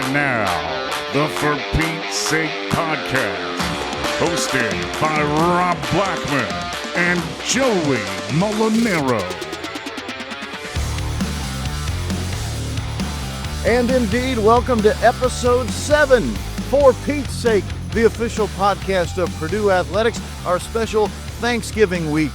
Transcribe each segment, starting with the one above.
And now, the For Pete's Sake podcast, hosted by Rob Blackman and Joey Mulinaro. And indeed, welcome to episode 7, For Pete's Sake, the official podcast of Purdue Athletics, our special Thanksgiving week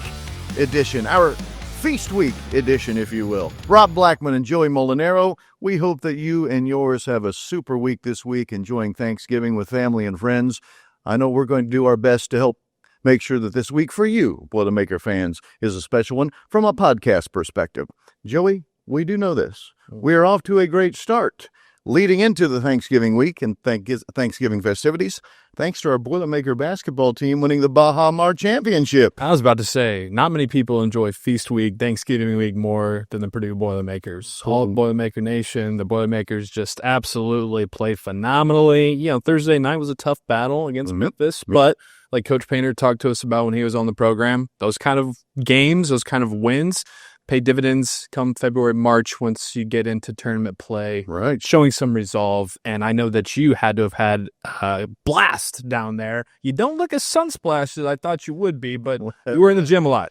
edition, our Feast Week edition, if you will. Rob Blackman and Joey Mulinaro, we hope that you and yours have a super week this week, enjoying Thanksgiving with family and friends. I know we're going to do our best to help make sure that this week for you, Boilermaker fans, is a special one from a podcast perspective. Joey, we do know this. We are off to a great start leading into the Thanksgiving week and Thanksgiving festivities, thanks to our Boilermaker basketball team winning the Baja Mar Championship. I was about to say, not many people enjoy Feast Week, Thanksgiving Week more than the Purdue Boilermakers. All Boilermaker Nation, the Boilermakers just absolutely played phenomenally. You know, Thursday night was a tough battle against Memphis, but like Coach Painter talked to us about when he was on the program, those kind of games, those kind of wins, pay dividends come February, March once you get into tournament play, right? Showing some resolve. And I know that you had to have had a blast down there. You don't look as sun-splashed as I thought you would be, but you were in the gym a lot.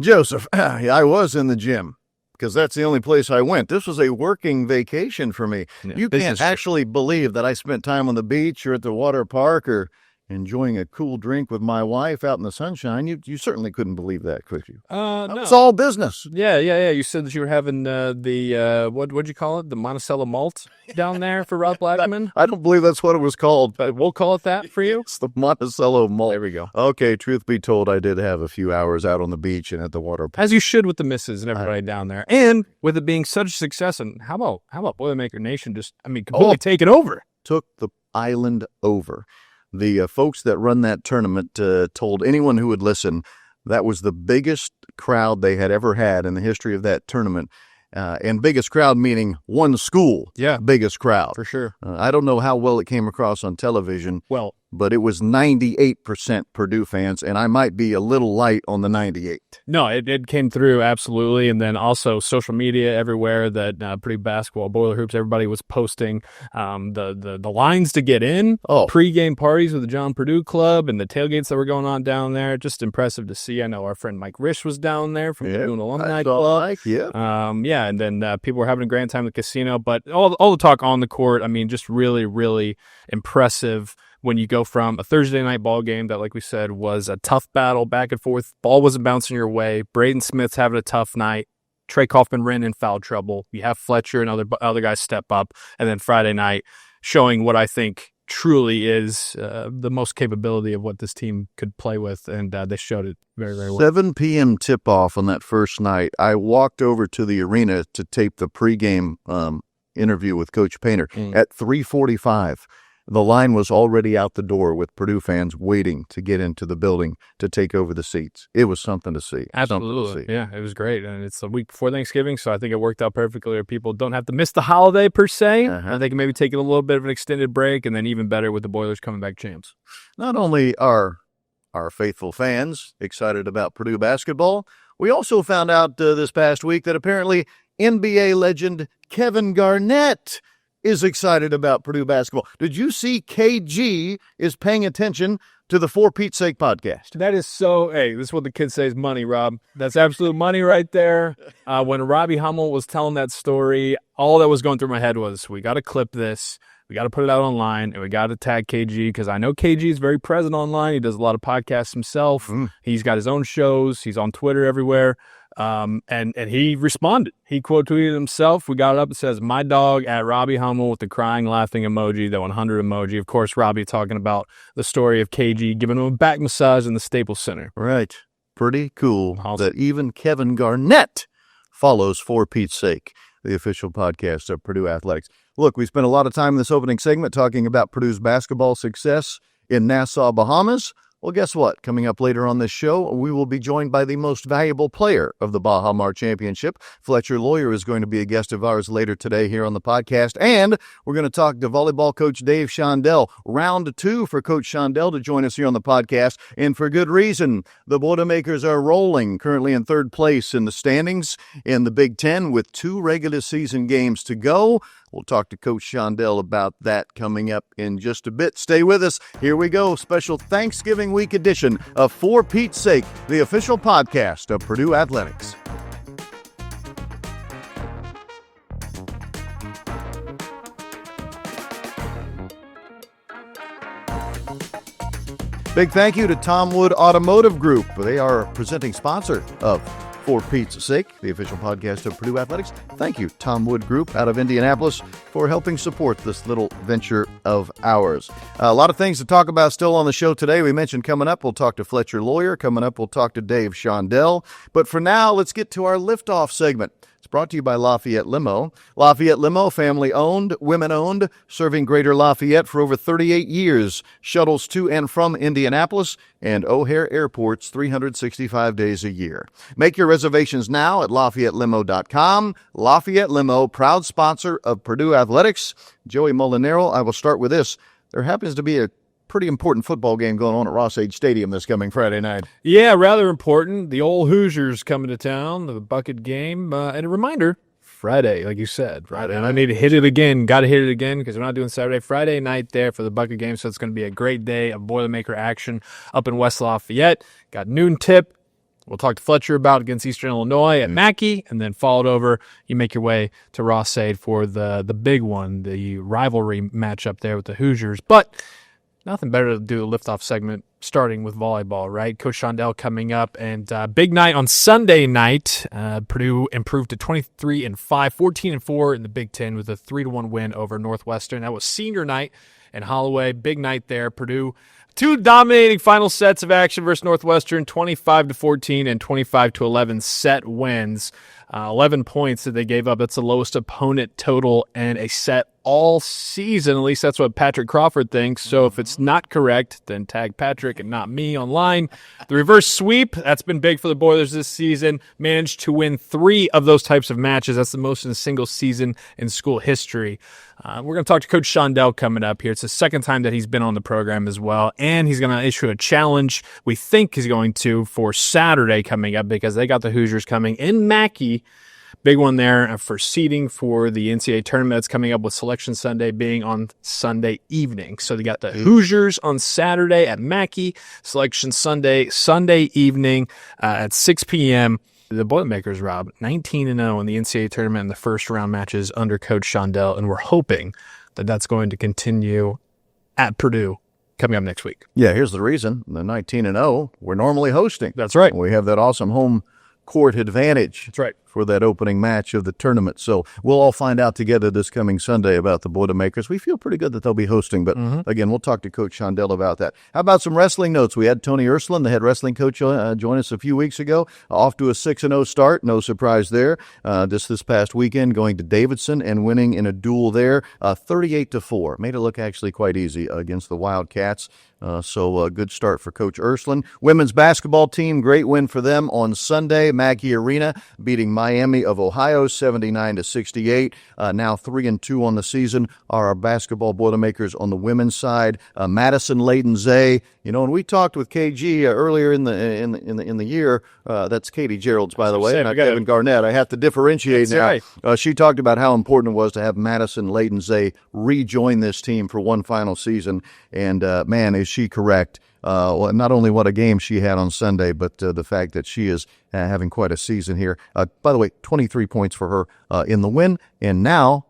Joseph, I was in the gym because that's the only place I went. This was a working vacation for me. Yeah, you can't actually believe that I spent time on the beach or at the water park or enjoying a cool drink with my wife out in the sunshine. You certainly couldn't believe that, could you? No. It's all business. Yeah. You said that you were having what'd you call it? The Monticello malt down there for Rob Blackman? I don't believe that's what it was called. But we'll call it that for you? It's the Monticello malt. There we go. Okay, truth be told, I did have a few hours out on the beach and at the water park. As you should with the missus and everybody down there. And with it being such a success, and how about Boilermaker Nation just, completely taking over? Took the island over. The folks that run that tournament told anyone who would listen that was the biggest crowd they had ever had in the history of that tournament. And biggest crowd meaning one school. Yeah. Biggest crowd. For sure. I don't know how well it came across on television. Well, but it was 98% Purdue fans, and I might be a little light on the 98. No, it came through, absolutely. And then also social media everywhere that Purdue basketball, Boiler Hoops, everybody was posting the lines to get in, pregame parties with the John Purdue Club, and the tailgates that were going on down there. Just impressive to see. I know our friend Mike Risch was down there from Purdue Alumni Club. And then people were having a grand time at the casino. But all the talk on the court, just really, really impressive. When you go from a Thursday night ball game that, like we said, was a tough battle back and forth, ball wasn't bouncing your way, Braden Smith's having a tough night, Trey Kaufman-Renn in foul trouble, you have Fletcher and other guys step up, and then Friday night showing what I think truly is the most capability of what this team could play with, and they showed it very, very well. 7 p.m. tip-off on that first night. I walked over to the arena to tape the pregame interview with Coach Painter at 3:45. The line was already out the door with Purdue fans waiting to get into the building to take over the seats. It was something to see. Absolutely. Yeah, it was great. And it's a week before Thanksgiving, so I think it worked out perfectly where people don't have to miss the holiday per se. And they can maybe take a little bit of an extended break, and then even better with the Boilers coming back champs. Not only are our faithful fans excited about Purdue basketball, we also found out this past week that apparently NBA legend Kevin Garnett is excited about Purdue basketball. Did you see KG is paying attention to the For Pete's Sake podcast? That is so, this is what the kids say is money, Rob. That's absolute money right there. When Robbie Hummel was telling that story, all that was going through my head was, we got to clip this, we got to put it out online, and we got to tag KG, because I know KG is very present online. He does a lot of podcasts himself. He's got his own shows. He's on Twitter everywhere. And he responded. He quote tweeted himself. We got it up. It says, "My dog at Robbie Hummel," with the crying, laughing emoji, the 100 emoji. Of course, Robbie talking about the story of KG giving him a back massage in the Staples Center. Right. Pretty cool that even Kevin Garnett follows For Pete's Sake, the official podcast of Purdue Athletics. Look, we spent a lot of time in this opening segment talking about Purdue's basketball success in Nassau, Bahamas. Well, guess what? Coming up later on this show, we will be joined by the most valuable player of the Baja Mar Championship. Fletcher Loyer is going to be a guest of ours later today here on the podcast. And we're going to talk to volleyball coach Dave Shondell. Round 2 for Coach Shondell to join us here on the podcast. And for good reason. The Boilermakers are rolling, currently in third place in the standings in the Big Ten with 2 regular season games to go. We'll talk to Coach Shondell about that coming up in just a bit. Stay with us. Here we go. Special Thanksgiving week edition of For Pete's Sake, the official podcast of Purdue Athletics. Big thank you to Tom Wood Automotive Group. They are a presenting sponsor of For Pete's Sake, the official podcast of Purdue Athletics. Thank you, Tom Wood Group out of Indianapolis, for helping support this little venture of ours. A lot of things to talk about still on the show today. We mentioned coming up, we'll talk to Fletcher Loyer. Coming up, we'll talk to Dave Shondell. But for now, let's get to our liftoff segment. It's brought to you by Lafayette Limo. Lafayette Limo, family-owned, women-owned, serving Greater Lafayette for over 38 years. Shuttles to and from Indianapolis and O'Hare Airports 365 days a year. Make your reservations now at LafayetteLimo.com. Lafayette Limo, proud sponsor of Purdue Athletics. Joey Mulinaro, I will start with this. There happens to be a pretty important football game going on at Ross-Age Stadium this coming Friday night. Yeah, rather important. The old Hoosiers coming to town, the bucket game. And a reminder, Friday, like you said. Friday. And I need to hit it again. Got to hit it again because we're not doing Saturday. Friday night there for the bucket game, so it's going to be a great day of Boilermaker action up in West Lafayette. Got noon tip. We'll talk to Fletcher about against Eastern Illinois at Mackey, and then followed over, you make your way to Ross-Ade for the big one, the rivalry matchup there with the Hoosiers. But nothing better to do a liftoff segment starting with volleyball, right? Coach Shondell coming up, and big night on Sunday night. Purdue improved to 23-5, 14-4 in the Big Ten with a 3-1 win over Northwestern. That was senior night in Holloway. Big night there. Purdue, two dominating final sets of action versus Northwestern, 25-14 and 25-11 set wins. 11 points that they gave up. That's the lowest opponent total and a set all season. At least that's what Patrick Crawford thinks. So if it's not correct, then tag Patrick and not me online. The reverse sweep, that's been big for the Boilers this season. Managed to win 3 of those types of matches. That's the most in a single season in school history. We're going to talk to Coach Shondell coming up here. It's the second time that he's been on the program as well. And he's going to issue a challenge, we think he's going to, for Saturday coming up because they got the Hoosiers coming in Mackey. Big one there for seeding for the NCAA tournament that's coming up with Selection Sunday being on Sunday evening. So they got the Hoosiers on Saturday at Mackey, Selection Sunday evening at 6 p.m. The Boilermakers, Rob, 19-0 in the NCAA tournament in the first round matches under Coach Shondell, and we're hoping that that's going to continue at Purdue coming up next week. Yeah, here's the reason. The 19-0, we're normally hosting. That's right. We have that awesome home court advantage. That's right. For that opening match of the tournament. So we'll all find out together this coming Sunday about the Boilermakers. We feel pretty good that they'll be hosting, but again, we'll talk to Coach Shondell about that. How about some wrestling notes? We had Tony Ursuline, the head wrestling coach, join us a few weeks ago. Off to a 6-0 start. No surprise there. This past weekend, going to Davidson and winning in a duel there, 38-4. Made it look actually quite easy against the Wildcats. So a good start for Coach Ursuline. Women's basketball team, great win for them on Sunday. Mackey Arena beating Miami of Ohio 79-68. Now 3-2 on the season are our basketball Boilermakers on the women's side. Madison Layden Zay. You know, when we talked with KG earlier in the year, that's Katie Gerald's, by the way, not Kevin Garnett. I have to differentiate now. Right. She talked about how important it was to have Madison Layden Zay rejoin this team for one final season. And man, is she correct? Not only what a game she had on Sunday, but the fact that she is having quite a season here. By the way, 23 points for her in the win. And now,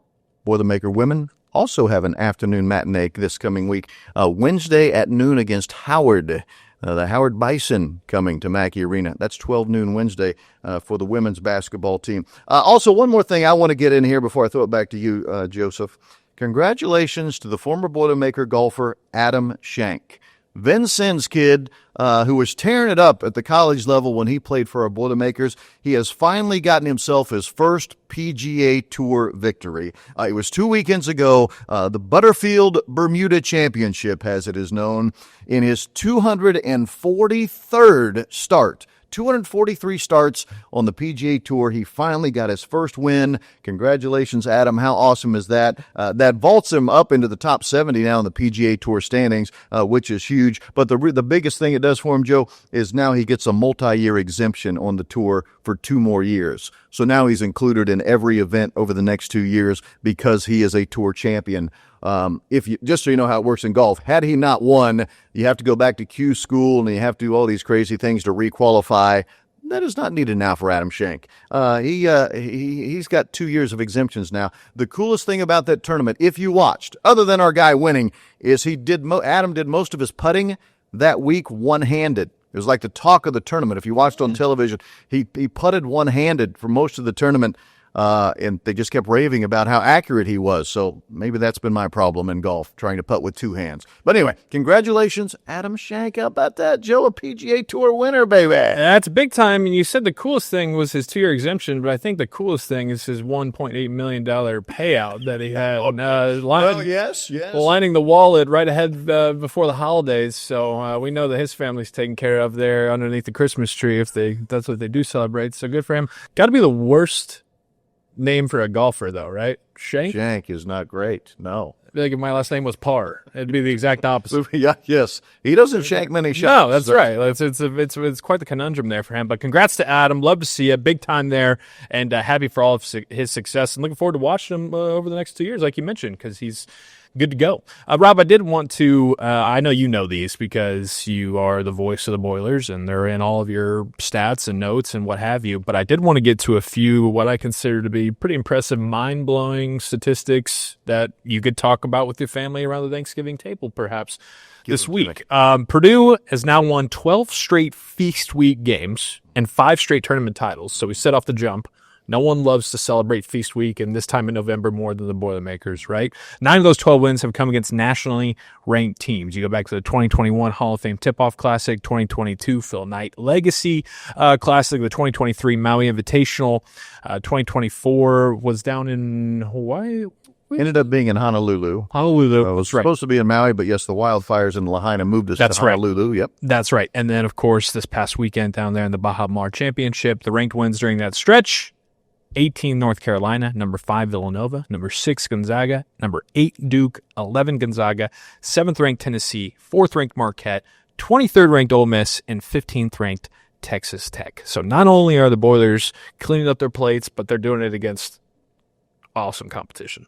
Boilermaker women also have an afternoon matinee this coming week. Wednesday at noon against Howard. The Howard Bison coming to Mackey Arena. That's 12 noon Wednesday for the women's basketball team. Also, one more thing I want to get in here before I throw it back to you, Joseph. Congratulations to the former Boilermaker golfer, Adam Schenk. Vincennes kid who was tearing it up at the college level when he played for our Boilermakers. He has finally gotten himself his first PGA Tour victory. It was 2 weekends ago, the Butterfield Bermuda Championship, as it is known, in his 243rd start. 243 starts on the PGA Tour. He finally got his first win. Congratulations, Adam. How awesome is that? That vaults him up into the top 70 now in the PGA Tour standings, which is huge. But the biggest thing it does for him, Joe, is now he gets a multi-year exemption on the tour for 2 more years. So now he's included in every event over the next 2 years because he is a tour champion. Just so you know how it works in golf, had he not won, you have to go back to Q school and you have to do all these crazy things to requalify. That is not needed now for Adam Schenk. He's got 2 years of exemptions now. The coolest thing about that tournament, if you watched, other than our guy winning, is Adam did most of his putting that week one-handed. It was like the talk of the tournament. If you watched on television, he putted one-handed for most of the tournament. And they just kept raving about how accurate he was. So maybe that's been my problem in golf, trying to putt with 2 hands. But anyway, congratulations, Adam Schenk. How about that, Joe? A PGA Tour winner, baby. That's big time. And you said the coolest thing was his 2-year exemption, but I think the coolest thing is his $1.8 million payout that he had. Yes. Lining the wallet right ahead before the holidays. So we know that his family's taken care of there underneath the Christmas tree if that's what they do celebrate. So good for him. Got to be the worst name for a golfer, though, right? Schenk? Schenk is not great, no. I feel like if my last name was Parr, it'd be the exact opposite. Yes. He doesn't shank many shots. No, that's right. It's quite the conundrum there for him. But congrats to Adam. Love to see you. Big time there. And happy for all of his success. And looking forward to watching him over the next 2 years, like you mentioned, because he's good to go. Rob, I did want to, I know you know these because you are the voice of the Boilers and they're in all of your stats and notes and what have you, but I did want to get to a few what I consider to be pretty impressive, mind-blowing statistics that you could talk about with your family around the Thanksgiving table perhaps this week. Purdue has now won 12 straight Feast Week games and 5 straight tournament titles, so we set off the jump. No one loves to celebrate Feast Week and this time in November more than the Boilermakers, right? 9 of those 12 wins have come against nationally ranked teams. You go back to the 2021 Hall of Fame Tip-Off Classic, 2022 Phil Knight Legacy Classic, the 2023 Maui Invitational, 2024 was down in Hawaii. Ended up being in Honolulu. It was supposed to be in Maui, but yes, the wildfires in Lahaina moved us to Honolulu. Yep. That's right. And then, of course, this past weekend down there in the Baja Mar Championship, the ranked wins during that stretch, 18 North Carolina, number 5 Villanova, number 6 Gonzaga, number 8 Duke, 11 Gonzaga, 7th ranked Tennessee, 4th ranked Marquette, 23rd ranked Ole Miss, and 15th ranked Texas Tech. So not only are the Boilers cleaning up their plates, but they're doing it against awesome competition.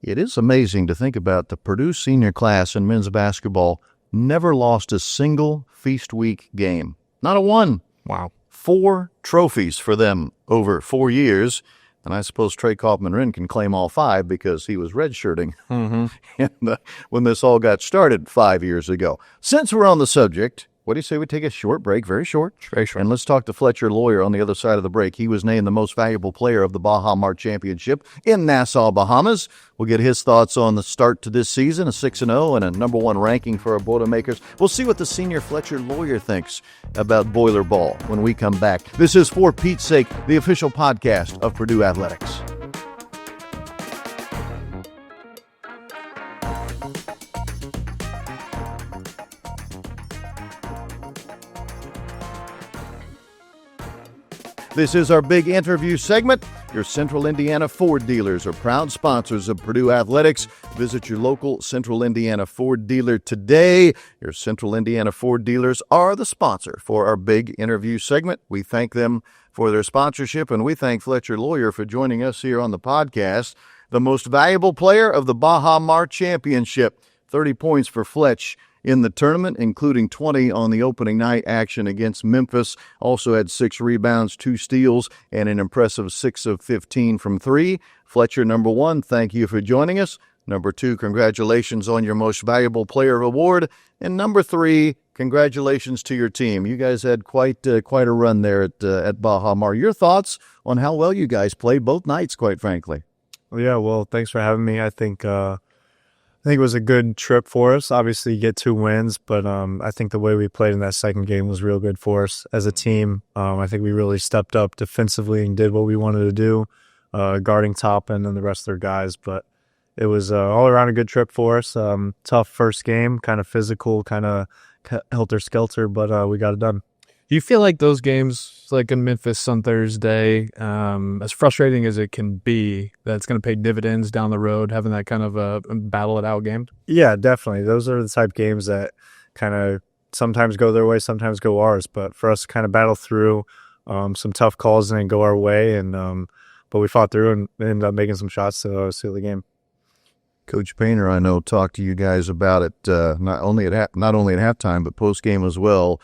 It is amazing to think about the Purdue senior class in men's basketball never lost a single Feast Week game. Not a one. Wow. 4 trophies for them over 4 years. And I suppose Trey Kaufman-Wren can claim all 5 because he was redshirting when this all got started 5 years ago. Since we're on the subject, what do you say we take a short break, very short? Very short. And let's talk to Fletcher Loyer on the other side of the break. He was named the most valuable player of the Baja Mar Championship in Nassau, Bahamas. We'll get his thoughts on the start to this season, a 6-0 and a number 1 ranking for our Boilermakers. We'll see what the senior Fletcher Loyer thinks about Boiler ball when we come back. This is For Pete's Sake, the official podcast of Purdue Athletics. This is our big interview segment. Your Central Indiana Ford dealers are proud sponsors of Purdue Athletics. Visit your local Central Indiana Ford dealer today. Your Central Indiana Ford dealers are the sponsor for our big interview segment. We thank them for their sponsorship, and we thank Fletcher Loyer for joining us here on the podcast. The most valuable player of the Baja Mar Championship. 30 points for Fletch in the tournament, including 20 on the opening night action against Memphis. Also had 6 rebounds, 2 steals, and an impressive 6 of 15 from 3. Fletcher, number 1, thank you for joining us. Number 2, congratulations on your Most Valuable Player award. And number 3, congratulations to your team. You guys had quite a run there at Baja Mar. Your thoughts on how well you guys played both nights, quite frankly? Well, thanks for having me. I think it was a good trip for us. Obviously, you get 2 wins, but I think the way we played in that second game was real good for us as a team. I think we really stepped up defensively and did what we wanted to do, guarding Toppin and the rest of their guys. But it was all around a good trip for us. Tough first game, kind of physical, kind of helter-skelter, but we got it done. Do you feel like those games, like in Memphis on Thursday, as frustrating as it can be, that's going to pay dividends down the road, having that kind of a battle it out game? Yeah, definitely. Those are the type of games that kind of sometimes go their way, sometimes go ours. But for us to kind of battle through some tough calls and then go our way, and but we fought through and ended up making some shots to seal the game. Coach Painter, I know, talked to you guys about it not only at halftime but post game as well,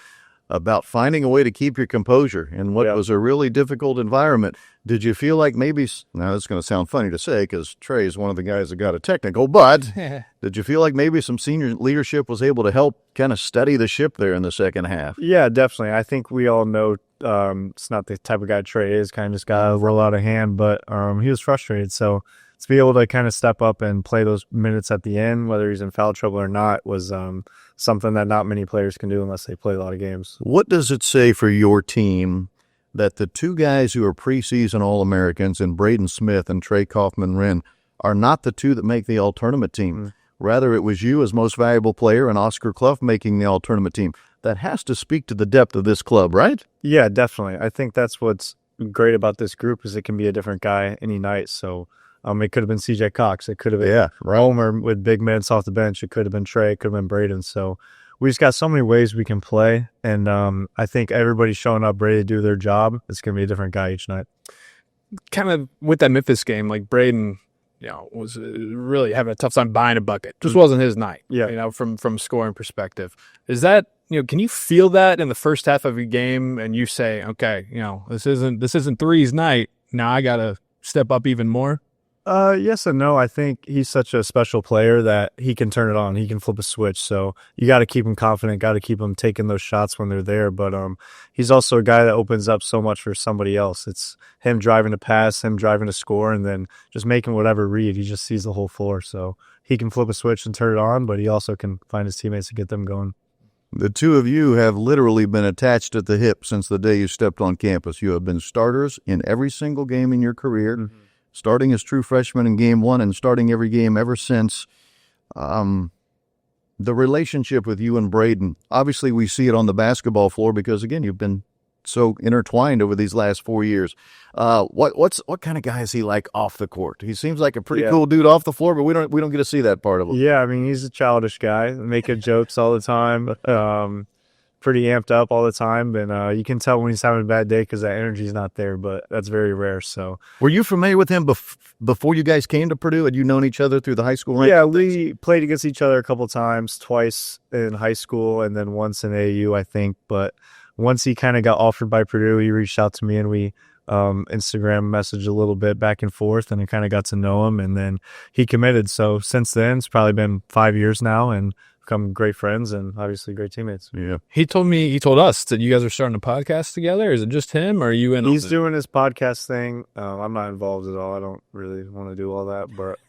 about finding a way to keep your composure in what was a really difficult environment. Did you feel like maybe, now it's going to sound funny to say because Trey is one of the guys that got a technical, but did you feel like maybe some senior leadership was able to help kind of steady the ship there in the second half? Yeah, definitely. I think we all know it's not the type of guy Trey is, kind of just got to roll out a hand, but he was frustrated. So to be able to kind of step up and play those minutes at the end, whether he's in foul trouble or not, was something that not many players can do unless they play a lot of games. What does it say for your team that the two guys who are preseason All-Americans in Braden Smith and Trey Kaufman-Wren are not the two that make the all-tournament team? Mm-hmm. Rather, it was you as most valuable player and Oscar Clough making the all-tournament team. That has to speak to the depth of this club, right? Yeah, definitely. I think that's what's great about this group is it can be a different guy any night. So it could have been C.J. Cox. It could have been Homer with big minutes off the bench. It could have been Trey. It could have been Braden. So we just got so many ways we can play. And I think everybody's showing up ready to do their job. It's going to be a different guy each night. Kind of with that Memphis game, like Braden, was really having a tough time buying a bucket. Just wasn't his night. Yeah. From scoring perspective. Is that, can you feel that in the first half of a game and you say, okay, this isn't three's night. Now I got to step up even more? Yes and no. I think he's such a special player that he can turn it on. He can flip a switch. So you got to keep him confident, got to keep him taking those shots when they're there. But he's also a guy that opens up so much for somebody else. It's him driving to pass, him driving to score, and then just making whatever read. He just sees the whole floor. So he can flip a switch and turn it on, but he also can find his teammates to get them going. The two of you have literally been attached at the hip since the day you stepped on campus. You have been starters in every single game in your career. Mm-hmm. Starting as true freshmen in game one and starting every game ever since. The relationship with you and Braden, obviously we see it on the basketball floor because, again, you've been so intertwined over these last 4 years. What kind of guy is he like off the court? He seems like a pretty cool dude off the floor, but we don't get to see that part of him. Yeah, I mean, he's a childish guy, making jokes all the time. Pretty amped up all the time, and you can tell when he's having a bad day because that energy's not there, but that's very rare. So, were you familiar with him before you guys came to Purdue? Had you known each other through the high school ranks? Yeah, we played against each other a couple times, twice in high school and then once in AAU, I think. But once he kind of got offered by Purdue, he reached out to me and we Instagram messaged a little bit back and forth, and I kind of got to know him, and then he committed. So since then, it's probably been 5 years now, and become great friends and obviously great teammates. Yeah. He told us that you guys are starting a podcast together. Is it just him or are you in? He's doing his podcast thing. I'm not involved at all. I don't really want to do all that, but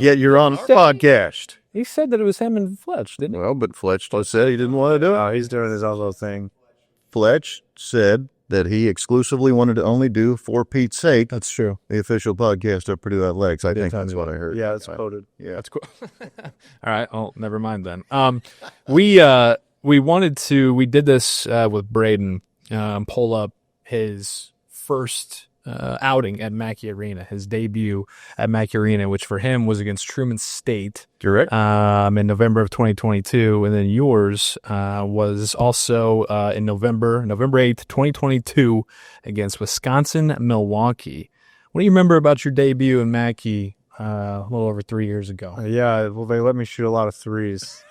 yet you're on a podcast. He said that it was him and Fletch, didn't he? Well, but Fletch said he didn't want to do it. He's doing his own little thing. Fletch said that he exclusively wanted to only do, for Pete's sake, that's true, the official podcast of Purdue Athletics. I think that's what I heard. Yeah, it's quoted. Yeah, that's cool. All right, oh, never mind then. We did this with Braden, pull up his first outing at Mackey Arena, his debut at Mackey Arena, which for him was against Truman State. Correct. In November of 2022, and then yours was also in November 8th, 2022, against Wisconsin-Milwaukee. What do you remember about your debut in Mackey a little over 3 years ago? Well, they let me shoot a lot of threes.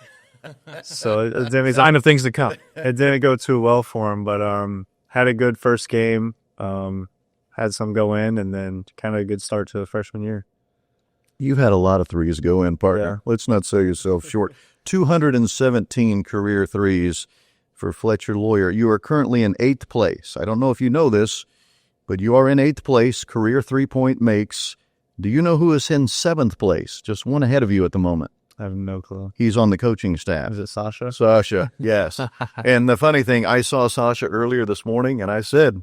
So it didn't, sign of things to come. It didn't go too well for him, but had a good first game. Had some go in, and then kind of a good start to the freshman year. You've had a lot of threes go in, partner. Yeah. Let's not sell yourself short. 217 career threes for Fletcher Loyer. You are currently in 8th place. I don't know if you know this, but you are in 8th place, career three-point makes. Do you know who is in 7th place? Just one ahead of you at the moment. I have no clue. He's on the coaching staff. Is it Sasha? Sasha, yes. And the funny thing, I saw Sasha earlier this morning, and I said,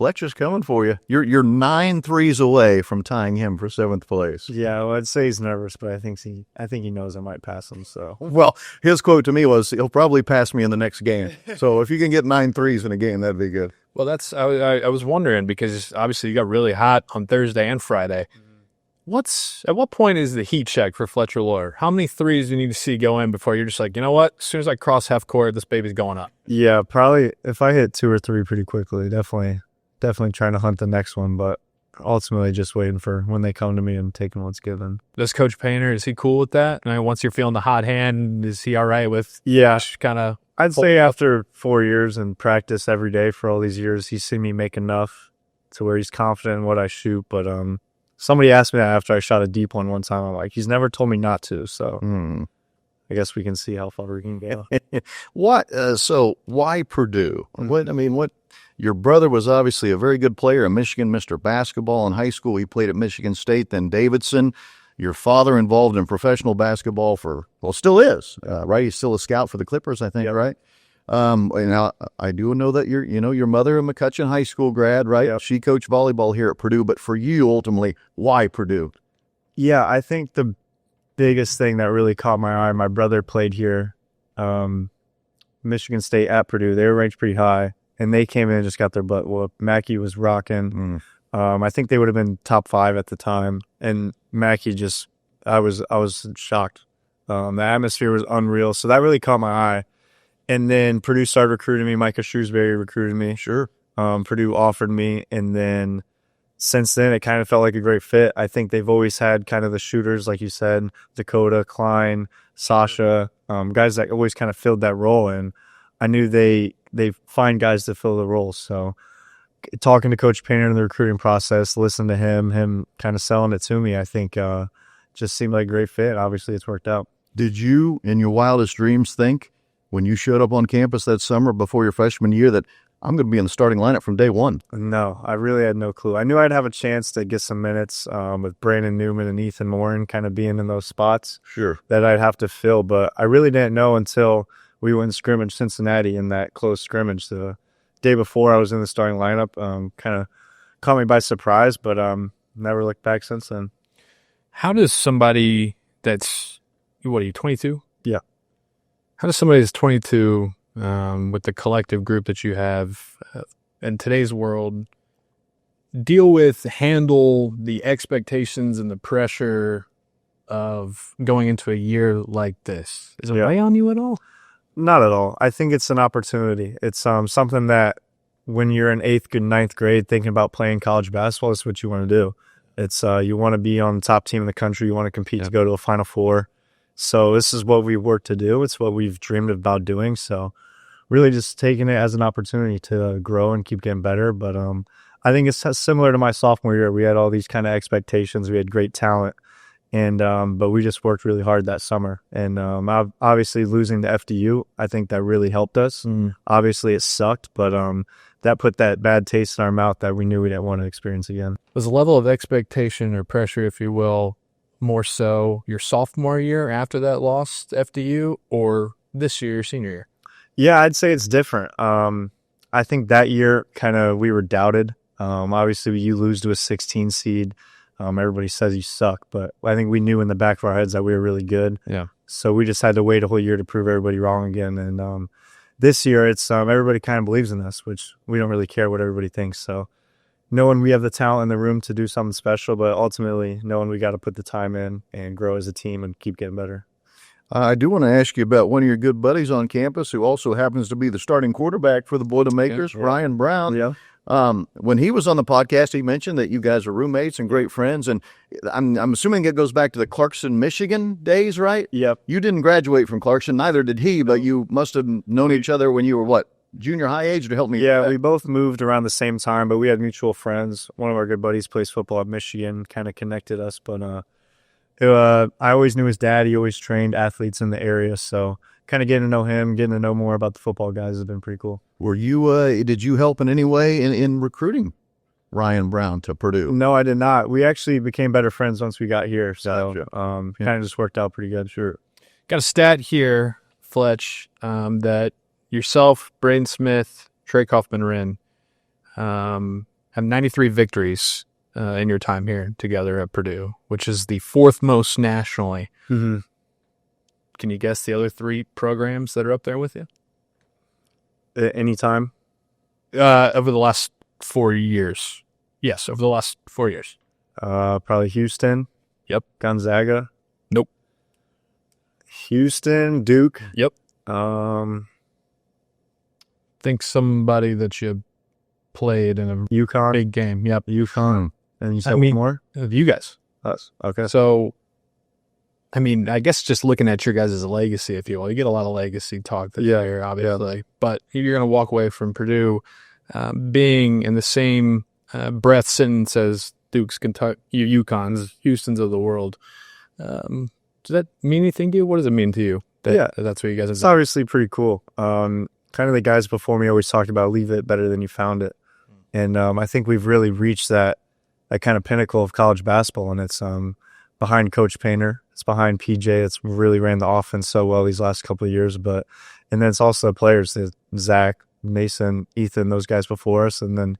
Fletcher's coming for you. You're 9 threes away from tying him for 7th place. Yeah, well, I'd say he's nervous, but I think he knows I might pass him. So, well, his quote to me was, "He'll probably pass me in the next game." So if you can get 9 threes in a game, that'd be good. Well, I was wondering, because obviously you got really hot on Thursday and Friday. At what point is the heat check for Fletcher Loyer? How many threes do you need to see go in before you're just like, you know what? As soon as I cross half court, this baby's going up. Yeah, probably if I hit 2 or 3 pretty quickly, definitely trying to hunt the next one, but ultimately just waiting for when they come to me and taking what's given. Does Coach Painter, is he cool with that? I mean, once you're feeling the hot hand, is he all right with kind of? I'd say after 4 years and practice every day for all these years, he's seen me make enough to where he's confident in what I shoot, but somebody asked me that after I shot a deep one time. I'm like, he's never told me not to, so I guess we can see how far we can go. So why Purdue? What? Your brother was obviously a very good player at Michigan, Mr. Basketball in high school. He played at Michigan State, then Davidson. Your father involved in professional basketball still is, right? He's still a scout for the Clippers, I think, yep. Right? And I do know that your mother, a McCutcheon High School grad, right? Yep. She coached volleyball here at Purdue, but for you, ultimately, why Purdue? Yeah, I think the biggest thing that really caught my eye, my brother played here, Michigan State at Purdue. They were ranked pretty high, and they came in and just got their butt whooped. Mackey was rocking. I think they would have been top 5 at the time, and Mackey I was shocked. The atmosphere was unreal, so that really caught my eye. And then Purdue started recruiting me. Micah Shrewsbury recruited me. Sure. Purdue offered me, and then since then it kind of felt like a great fit. I think they've always had kind of the shooters, like you said, Dakota, Klein, Sasha, guys that always kind of filled that role, and I knew they find guys to fill the roles. So talking to Coach Painter in the recruiting process, listening to him kind of selling it to me, I think just seemed like a great fit. Obviously, it's worked out. Did you, in your wildest dreams, think when you showed up on campus that summer before your freshman year that I'm going to be in the starting lineup from day one? No, I really had no clue. I knew I'd have a chance to get some minutes with Brandon Newman and Ethan Morin kind of being in those spots. Sure. That I'd have to fill, but I really didn't know until we went scrimmage Cincinnati in that close scrimmage. The day before I was in the starting lineup, kind of caught me by surprise, but never looked back since then. How does somebody that's, what are you, 22? Yeah. How does somebody that's 22, with the collective group that you have in today's world, handle the expectations and the pressure of going into a year like this? Is it weigh on you at all? Not at all. I think it's an opportunity. It's something that when you're in 8th and 9th grade thinking about playing college basketball, it's what you want to do. It's you want to be on the top team in the country. You want to compete to go to a Final Four. So this is what we work to do. It's what we've dreamed about doing. So really just taking it as an opportunity to grow and keep getting better. But I think it's similar to my sophomore year. We had all these kind of expectations. We had great talent. And but we just worked really hard that summer. And obviously losing to FDU, I think that really helped us. Obviously it sucked, but that put that bad taste in our mouth that we knew we didn't want to experience again. Was the level of expectation or pressure, if you will, more so your sophomore year after that loss to FDU, or this year, your senior year? Yeah, I'd say it's different. I think that year we were doubted. Obviously, you lose to a 16 seed. Everybody says you suck, but I think we knew in the back of our heads that we were really good. Yeah. So we just had to wait a whole year to prove everybody wrong again. And this year, it's everybody kind of believes in us, which we don't really care what everybody thinks. So knowing we have the talent in the room to do something special, but ultimately knowing we got to put the time in and grow as a team and keep getting better. I do want to ask you about one of your good buddies on campus who also happens to be the starting quarterback for the Boilermakers, Ryan Brown. Yeah. When he was on the podcast, he mentioned that you guys are roommates and great friends, and I'm assuming it goes back to the Clarkson, Michigan days, right? Yep. You didn't graduate from Clarkson, neither did he, but you must have known each other when you were, what, junior high age, to help me? Yeah, we both moved around the same time, but we had mutual friends. One of our good buddies plays football at Michigan, kind of connected us, but I always knew his dad. He always trained athletes in the area, so kind of getting to know him, getting to know more about the football guys has been pretty cool. Were you? Did you help in any way in recruiting Ryan Brown to Purdue? No, I did not. We actually became better friends once we got here, so Gotcha. kind of just worked out pretty good. Sure. Got a stat here, Fletch, that yourself, Braden Smith, Trey Kaufman-Wren, have 93 victories in your time here together at Purdue, which is the 4th most nationally. Mm-hmm. Can you guess the other 3 programs that are up there with you? Anytime? Over the last 4 years. Yes, over the last 4 years. Probably Houston. Yep. Gonzaga. Nope. Houston, Duke. Yep. Think somebody that you played in a UConn. big game. Yep. UConn. And you said one more? You guys. Us. Okay. So, I guess just looking at your guys' legacy, if you will, you get a lot of legacy talk this year, obviously. But you're going to walk away from Purdue being in the same breath sentence as Duke's, Kentucky, UConn's, Houston's of the world. Does that mean anything to you? What does it mean to you? That's what you guys have It's obviously pretty cool. Kind of the guys before me always talked about leave it better than you found it. And I think we've really reached that kind of pinnacle of college basketball, and it's behind Coach Painter. It's behind PJ. It's really ran the offense so well these last couple of years. And then it's also the players, Zach, Mason, Ethan, those guys before us, and then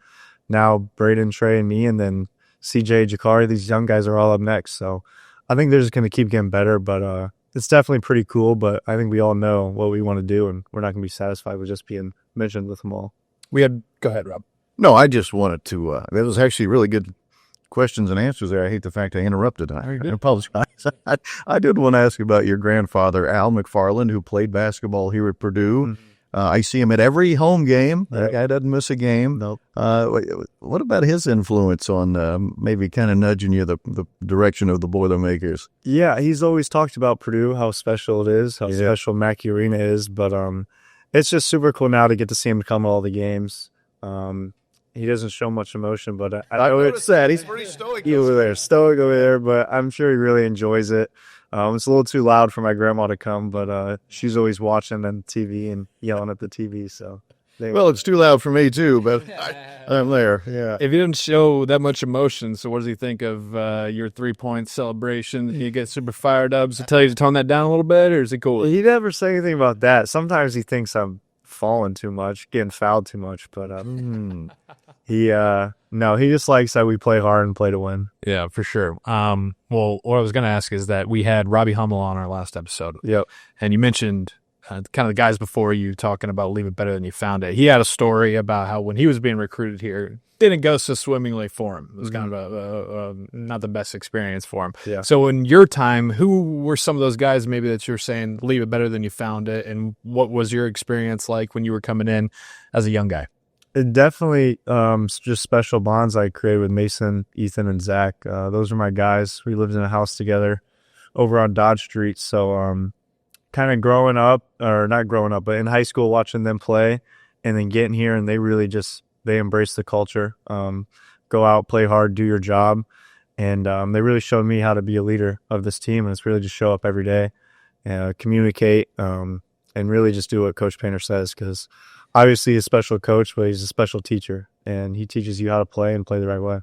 now Braden, Trey, and me, and then CJ, Jakari. These young guys are all up next. So I think they're just going to keep getting better, but it's definitely pretty cool. But I think we all know what we want to do, and we're not going to be satisfied with just being mentioned with them all. Go ahead, Rob. No, I just wanted to, that was actually really good questions and answers there. I hate the fact I interrupted. I apologize. I did want to ask you about your grandfather, Al McFarland, who played basketball here at Purdue. Mm-hmm. I see him at every home game. That guy doesn't miss a game. Nope. What about his influence on maybe kind of nudging you the direction of the Boilermakers? Yeah, he's always talked about Purdue, how special it is, how special Mackey Arena is. But it's just super cool now to get to see him come to all the games. He doesn't show much emotion, but I noticed that. He's pretty stoic. Stoic over there, but I'm sure he really enjoys it. It's a little too loud for my grandma to come, but she's always watching on TV and yelling at the TV. So, it's too loud for me too, but I'm there. Yeah. If you didn't show that much emotion, so what does he think of your 3-point celebration? He get super fired up. Does he tell you to tone that down a little bit, or is it cool? He never say anything about that. Sometimes he thinks I'm falling too much, getting fouled too much, but he just likes that we play hard and play to win. Yeah, for sure. Well, what I was going to ask is that we had Robbie Hummel on our last episode. Yep. And you mentioned kind of the guys before you talking about leave it better than you found it. He had a story about how when he was being recruited here, didn't go so swimmingly for him. It was kind of not the best experience for him. Yeah. So in your time, who were some of those guys maybe that you're saying leave it better than you found it, and what was your experience like when you were coming in as a young guy? It definitely just special bonds I created with Mason, Ethan, and Zach. Those are my guys. We lived in a house together over on Dodge Street. So kind of growing up, or not growing up, but in high school watching them play and then getting here, and they really they embrace the culture. Go out, play hard, do your job. And they really showed me how to be a leader of this team, and it's really just show up every day, communicate, and really just do what Coach Painter says, because obviously he's a special coach, but he's a special teacher, and he teaches you how to play and play the right way.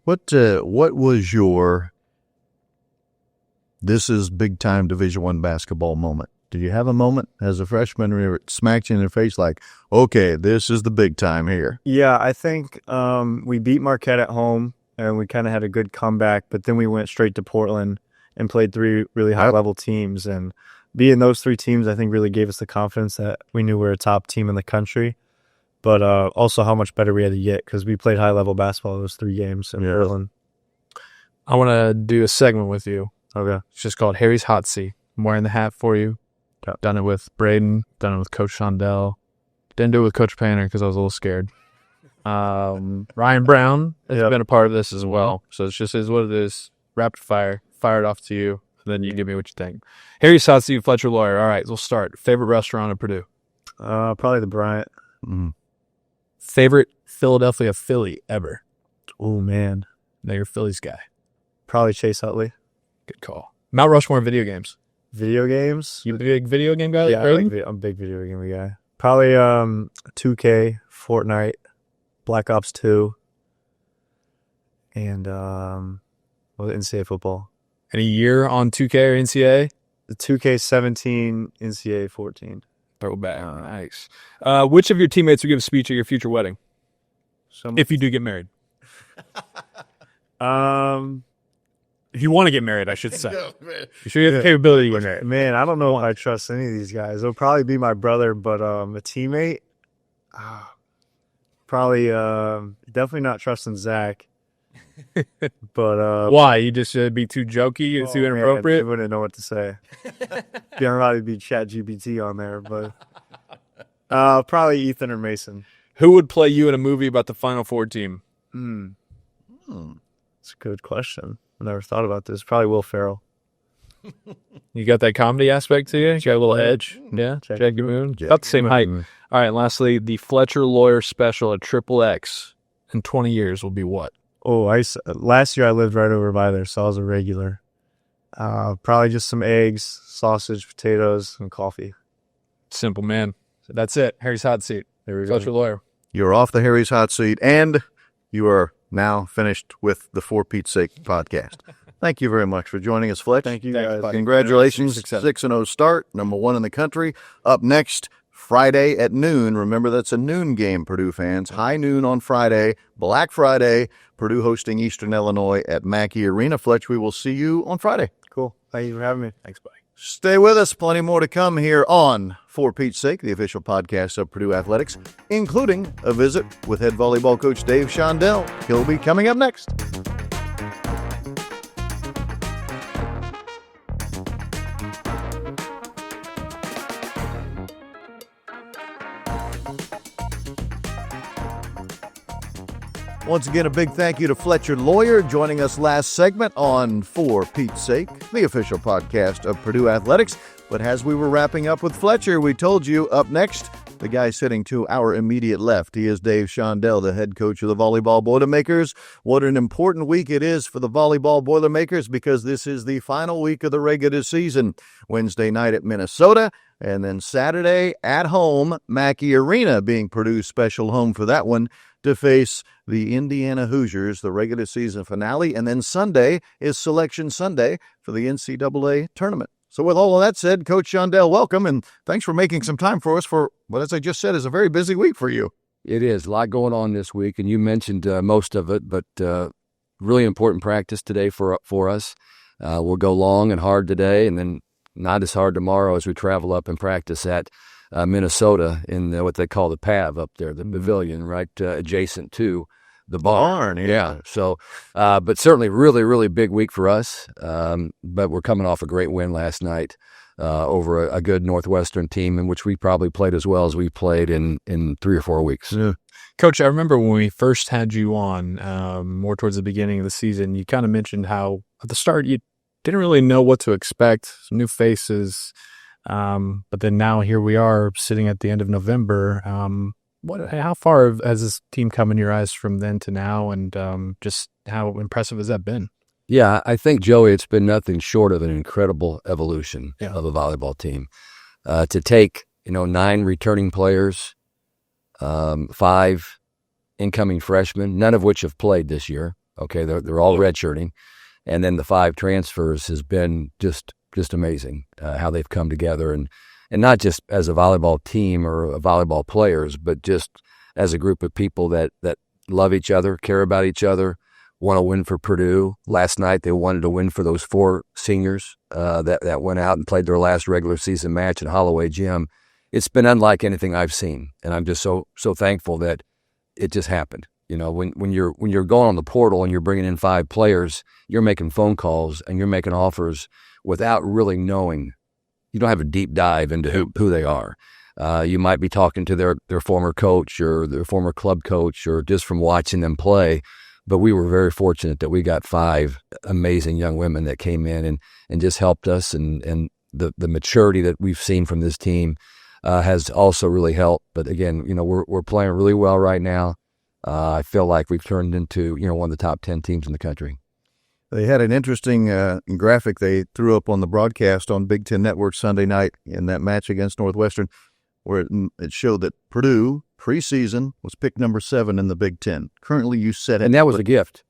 What was your this is big time Division I basketball moment? Did you have a moment as a freshman where it smacked you in the face like, okay, this is the big time here? Yeah, I think we beat Marquette at home, and we kind of had a good comeback, but then we went straight to Portland and played 3 really high-level teams, and being those 3 teams, I think, really gave us the confidence that we knew we were a top team in the country, but also how much better we had to get, because we played high-level basketball those 3 games in Portland. I want to do a segment with you. Okay. It's just called Harry's Hot Seat. I'm wearing the hat for you. Done it with Braden. Done it with Coach Shondell. Didn't do it with Coach Painter because I was a little scared. Ryan Brown has been a part of this as well. So it's just is what it is. Rapid fire. Fire it off to you. And then you give me what you think. Harry's Hot Seat, Fletcher, Loyer. All right, we'll start. Favorite restaurant at Purdue? Probably the Bryant. Mm. Favorite Philadelphia Philly ever? Oh, man. Now you're a Phillies guy. Probably Chase Utley. Good call. Mount Rushmore video games. Video games? You a big video game guy? Yeah, I'm a big video game guy. Probably 2K, Fortnite, Black Ops 2, and NCAA football. Any year on 2K or NCAA? The 2K17, NCAA 14. Throwback. Nice. Which of your teammates will give a speech at your future wedding? If you do get married. If you want to get married, I should say. You sure you have the capability to get married? Man, I don't know if I trust any of these guys. It'll probably be my brother, but a teammate, probably definitely not trusting Zach. But why? You just be too jokey, too inappropriate? Man, I wouldn't know what to say. Gonna probably be ChatGPT on there, but probably Ethan or Mason. Who would play you in a movie about the Final Four team? That's a good question. I never thought about this. Probably Will Ferrell. You got that comedy aspect to you? You got a little edge? Yeah? Jack Moon? About the same height. All right, and lastly, the Fletcher Loyer special at XXX in 20 years will be what? Oh, last year I lived right over by there, so I was a regular. Probably just some eggs, sausage, potatoes, and coffee. Simple, man. That's it. Harry's Hot Seat. There we go. Fletcher Loyer. You're off the Harry's Hot Seat, and you are now finished with the For Pete's Sake podcast. Thank you very much for joining us, Fletch. Thank you, guys. Congratulations. 6-0 start, number 1 in the country. Up next, Friday at noon. Remember, that's a noon game, Purdue fans. High noon on Friday, Black Friday. Purdue hosting Eastern Illinois at Mackey Arena. Fletch, we will see you on Friday. Cool. Thank you for having me. Thanks, buddy. Stay with us. Plenty more to come here on For Pete's Sake, the official podcast of Purdue Athletics, including a visit with head volleyball coach Dave Shondell. He'll be coming up next. Once again, a big thank you to Fletcher Loyer joining us last segment on For Pete's Sake, the official podcast of Purdue Athletics. But as we were wrapping up with Fletcher, we told you up next, the guy sitting to our immediate left. He is Dave Shondell, the head coach of the Volleyball Boilermakers. What an important week it is for the Volleyball Boilermakers because this is the final week of the regular season. Wednesday night at Minnesota, and then Saturday at home, Mackey Arena being Purdue's special home for that one, to face the Indiana Hoosiers, the regular season finale. And then Sunday is Selection Sunday for the NCAA tournament. So with all of that said, Coach Shondell, welcome, and thanks for making some time for us for what, as I just said, is a very busy week for you. It is. A lot going on this week, and you mentioned most of it, but really important practice today for us. We'll go long and hard today, and then not as hard tomorrow as we travel up and practice at Minnesota in what they call the PAV up there, the pavilion, right adjacent to the barn. Yeah. So, but certainly really, really big week for us. But we're coming off a great win last night over a good Northwestern team in which we probably played as well as we played in 3 or 4 weeks. Yeah. Coach, I remember when we first had you on, more towards the beginning of the season, you kind of mentioned how at the start you didn't really know what to expect, some new faces. But then now here we are sitting at the end of November. How far has this team come in your eyes from then to now, and just how impressive has that been? Yeah, I think, Joey, it's been nothing short of an incredible evolution of a volleyball team. To take 9 returning players, 5 incoming freshmen, none of which have played this year. Okay, they're all redshirting, and then the 5 transfers has been just amazing how they've come together, and not just as a volleyball team or volleyball players, but just as a group of people that love each other, care about each other, want to win for Purdue. Last night they wanted to win for those 4 seniors that went out and played their last regular season match at Holloway Gym. It's been unlike anything I've seen, and I'm just so thankful that it just happened. When you're going on the portal and you're bringing in 5 players, you're making phone calls and you're making offers without really knowing. You don't have a deep dive into who they are. You might be talking to their former coach or their former club coach or just from watching them play. But we were very fortunate that we got 5 amazing young women that came in and just helped us. And the maturity that we've seen from this team has also really helped. But again, we're playing really well right now. I feel like we've turned into one of the top 10 teams in the country. They had an interesting graphic they threw up on the broadcast on Big Ten Network Sunday night in that match against Northwestern, where it showed that Purdue preseason was picked number 7 in the Big Ten. Currently, you said it, and that was a gift.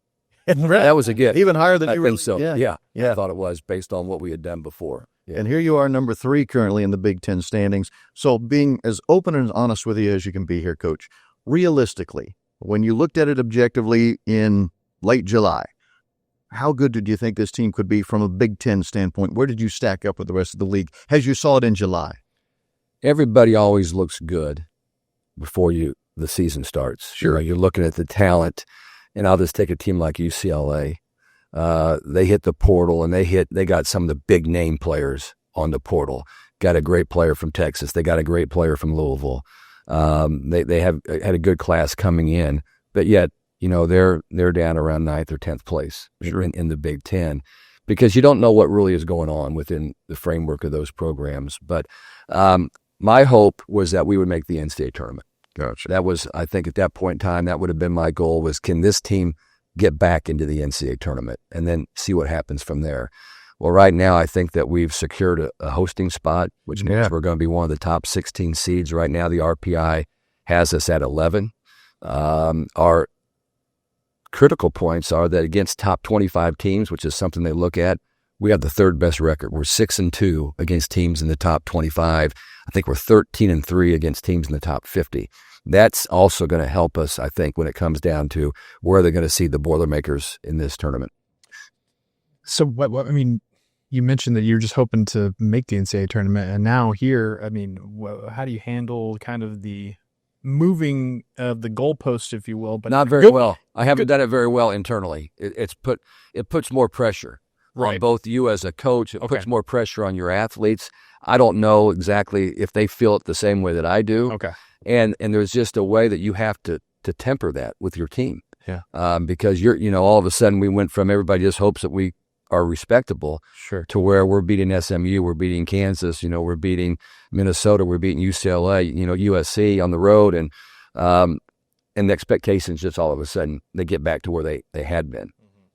That was a gift, even higher than I you think were. So. Yeah, I thought it was based on what we had done before. Yeah. And here you are, number 3 currently in the Big Ten standings. So, being as open and honest with you as you can be here, Coach, realistically, when you looked at it objectively in late July, how good did you think this team could be from a Big Ten standpoint? Where did you stack up with the rest of the league as you saw it in July? Everybody always looks good before the season starts. Sure. You're looking at the talent, and I'll just take a team like UCLA. They hit the portal, and they got some of the big name players on the portal. Got a great player from Texas. They got a great player from Louisville. They have had a good class coming in, but yet they're down around 9th or 10th place in the Big Ten, because you don't know what really is going on within the framework of those programs. But my hope was that we would make the NCAA tournament. Gotcha. That was, I think, at that point in time, that would have been my goal, was can this team get back into the NCAA tournament and then see what happens from there. Well, right now, I think that we've secured a hosting spot, which means we're going to be one of the top 16 seeds. Right now, the RPI has us at 11. Our critical points are that against top 25 teams, which is something they look at, we have the third best record. We're 6-2 against teams in the top 25. I think we're 13-3 against teams in the top 50. That's also going to help us, I think, when it comes down to where they're going to see the Boilermakers in this tournament. So what I mean, you mentioned that you're just hoping to make the NCAA tournament, and now here, I mean, how do you handle kind of the moving of the goalpost, if you will? But not very well. I haven't done it very well internally. It puts more pressure on both you as a coach. It puts more pressure on your athletes. I don't know exactly if they feel it the same way that I do. Okay. And there's just a way that you have to temper that with your team. Yeah. Because all of a sudden we went from everybody just hopes that we are respectable to where we're beating SMU, we're beating Kansas, we're beating Minnesota, we're beating UCLA, USC on the road, and the expectations just all of a sudden they get back to where they had been.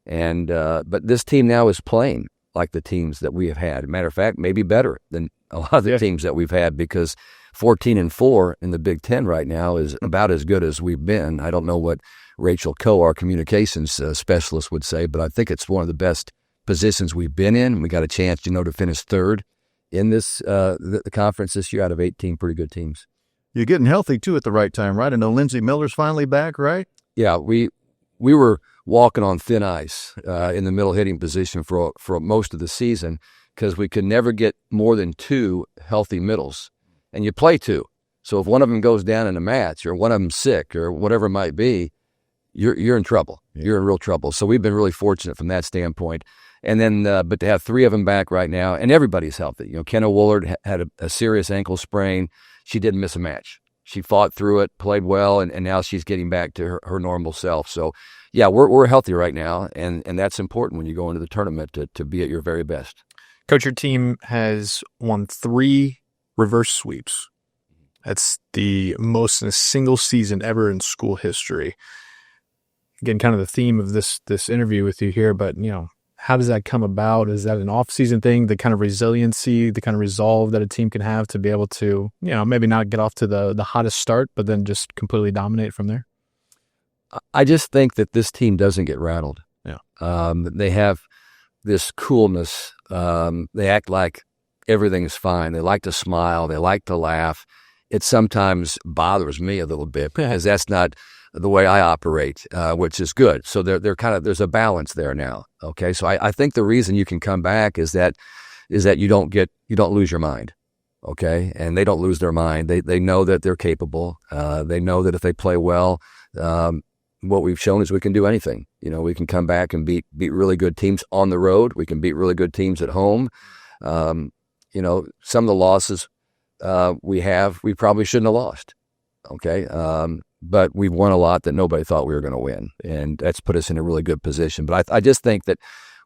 And but this team now is playing like the teams that we have had. Matter of fact, maybe better than a lot of the teams that we've had, because 14-4 in the Big Ten right now is about as good as we've been. I don't know what Rachel Coe, our communications specialist, would say, but I think it's one of the best positions we've been in. We got a chance, to finish third in this the conference this year out of 18 pretty good teams. You're getting healthy too at the right time, right? I know Lindsey Miller's finally back, right? Yeah, we were walking on thin ice in the middle hitting position for most of the season, because we could never get more than 2 healthy middles, and you play 2. So if one of them goes down in a match, or one of them's sick, or whatever it might be, you're in trouble. Yeah. You're in real trouble. So we've been really fortunate from that standpoint. And then, but to have 3 of them back right now, and everybody's healthy. Kenna Woolard had a serious ankle sprain. She didn't miss a match. She fought through it, played well, and now she's getting back to her normal self. So, yeah, we're healthy right now, and that's important when you go into the tournament to be at your very best. Coach, your team has won 3 reverse sweeps. That's the most in a single season ever in school history. Again, kind of the theme of this interview with you here, but, how does that come about? Is that an off-season thing, the kind of resiliency, the kind of resolve that a team can have to be able to, maybe not get off to the hottest start, but then just completely dominate from there? I just think that this team doesn't get rattled. Yeah. They have this coolness. They act like everything's fine. They like to smile. They like to laugh. It sometimes bothers me a little bit, because that's not the way I operate, which is good. So they're kind of, there's a balance there now. Okay. So I think the reason you can come back is that you don't lose your mind. Okay. And they don't lose their mind. They know that they're capable. They know that if they play well, what we've shown is we can do anything. We can come back and beat really good teams on the road. We can beat really good teams at home. Some of the losses we probably shouldn't have lost. Okay. But we've won a lot that nobody thought we were going to win, and that's put us in a really good position. But I just think that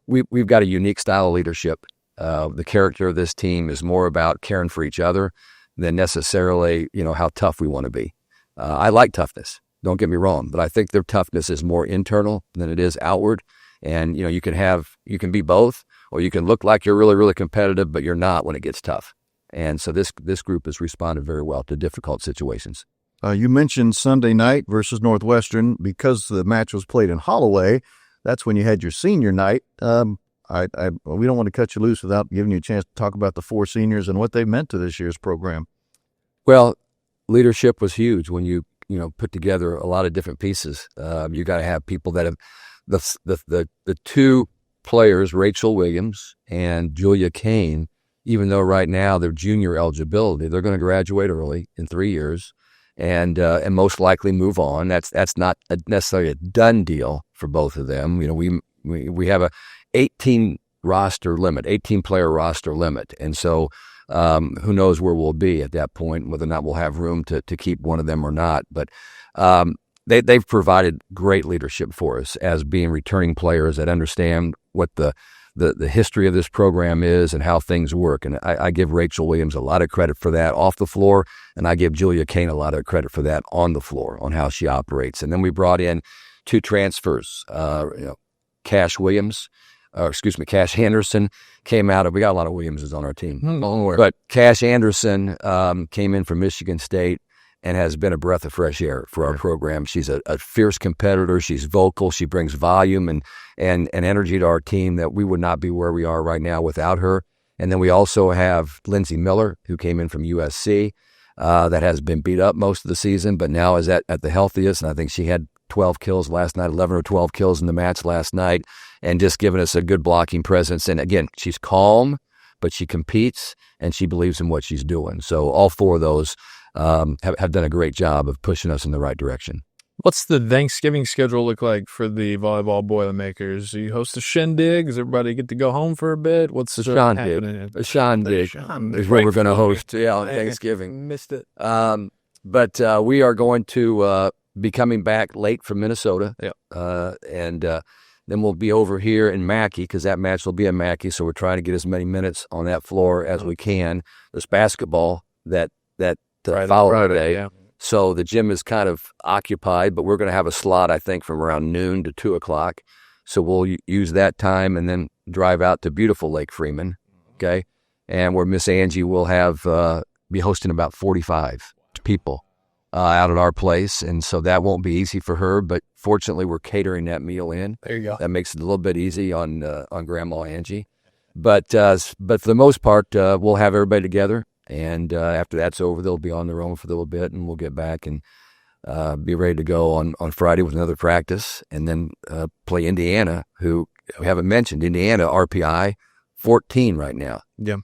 we've got a unique style of leadership. The character of this team is more about caring for each other than necessarily, how tough we want to be. I like toughness, don't get me wrong, but I think their toughness is more internal than it is outward. And, you can be both, or you can look like you're really, really competitive, but you're not when it gets tough. And so this group has responded very well to difficult situations. You mentioned Sunday night versus Northwestern. Because the match was played in Holloway, that's when you had your senior night. We don't want to cut you loose without giving you a chance to talk about the 4 seniors and what they meant to this year's program. Well, leadership was huge when you put together a lot of different pieces. You got to have people that have the two players, Rachel Williams and Julia Kane, even though right now they're junior eligibility, they're going to graduate early in 3 years and most likely move on. That's not necessarily a done deal for both of them. We have a 18 player roster limit. And so who knows where we'll be at that point, whether or not we'll have room to keep one of them or not. But they've provided great leadership for us as being returning players that understand what the history of this program is and how things work. And I give Rachel Williams a lot of credit for that off the floor, and I give Julia Kane a lot of credit for that on the floor, on how she operates. And then we brought in 2 transfers. Cash Anderson came out of, we got a lot of Williamses on our team. But Cash Anderson came in from Michigan State and has been a breath of fresh air for our program. She's a fierce competitor. She's vocal. She brings volume and energy to our team that we would not be where we are right now without her. And then we also have Lindsey Miller, who came in from USC, that has been beat up most of the season, but now is at the healthiest. And I think she had 12 kills last night, 11 or 12 kills in the match last night, and just giving us a good blocking presence. And again, she's calm, but she competes and she believes in what she's doing. So all 4 of those have done a great job of pushing us in the right direction. What's the Thanksgiving schedule look like for the volleyball Boilermakers? Do you host a shindig? Does everybody get to go home for a bit? What's the happening? A shindig is what we're going to host on Thanksgiving. Missed it. But we are going to be coming back late from Minnesota. And then we'll be over here in Mackey because that match will be in Mackey. So we're trying to get as many minutes on that floor as we can. There's basketball that follow today. Yeah. So the gym is kind of occupied, but we're going to have a slot, I think, from around noon to 2 o'clock. So we'll use that time and then drive out to beautiful Lake Freeman, okay? And where Miss Angie will be hosting about 45 people out at our place. And so that won't be easy for her, but fortunately we're catering that meal in. There you go. That makes it a little bit easy on Grandma Angie. But for the most part, we'll have everybody together. And after that's over, they'll be on their own for a little bit, and we'll get back and be ready to go on Friday with another practice, and then play Indiana, who we haven't mentioned. Indiana, RPI, 14 right now. Yeah.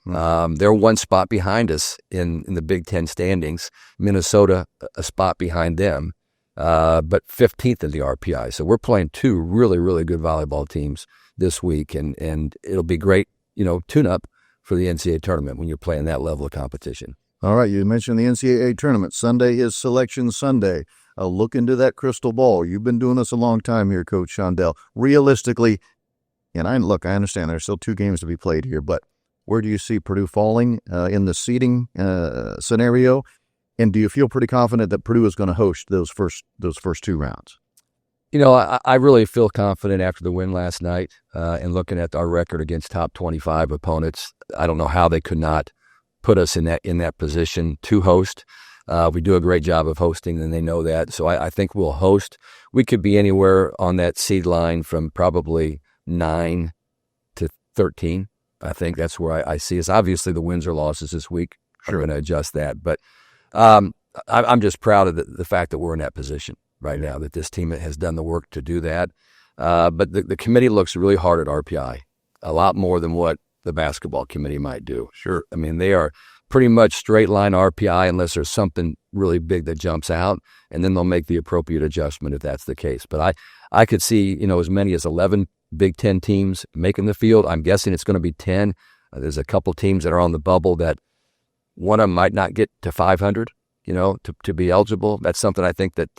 They're 1 spot behind us in the Big Ten standings. Minnesota, a spot behind them, but 15th in the RPI. So we're playing 2 really, really good volleyball teams this week, and it'll be great, tune-up for the NCAA tournament when you're playing that level of competition. All right, you mentioned the NCAA tournament. Sunday is Selection Sunday. Look into that crystal ball. You've been doing this a long time here, Coach Shondell. Realistically, and I understand there's still 2 games to be played here, but where do you see Purdue falling in the seeding scenario? And do you feel pretty confident that Purdue is going to host those first 2 rounds? I really feel confident after the win last night and looking at our record against top 25 opponents. I don't know how they could not put us in that position to host. We do a great job of hosting, and they know that. So I think we'll host. We could be anywhere on that seed line from probably 9 to 13. I think that's where I see us. Obviously, the wins or losses this week are going to adjust that. But I'm just proud of the fact that we're in that position right now, that this team has done the work to do that. But the committee looks really hard at RPI, a lot more than what the basketball committee might do. Sure. I mean, they are pretty much straight line RPI unless there's something really big that jumps out, and then they'll make the appropriate adjustment if that's the case. But I could see, as many as 11 Big Ten teams making the field. I'm guessing it's going to be 10. There's a couple teams that are on the bubble that one of them might not get to 500, to be eligible. That's something I think that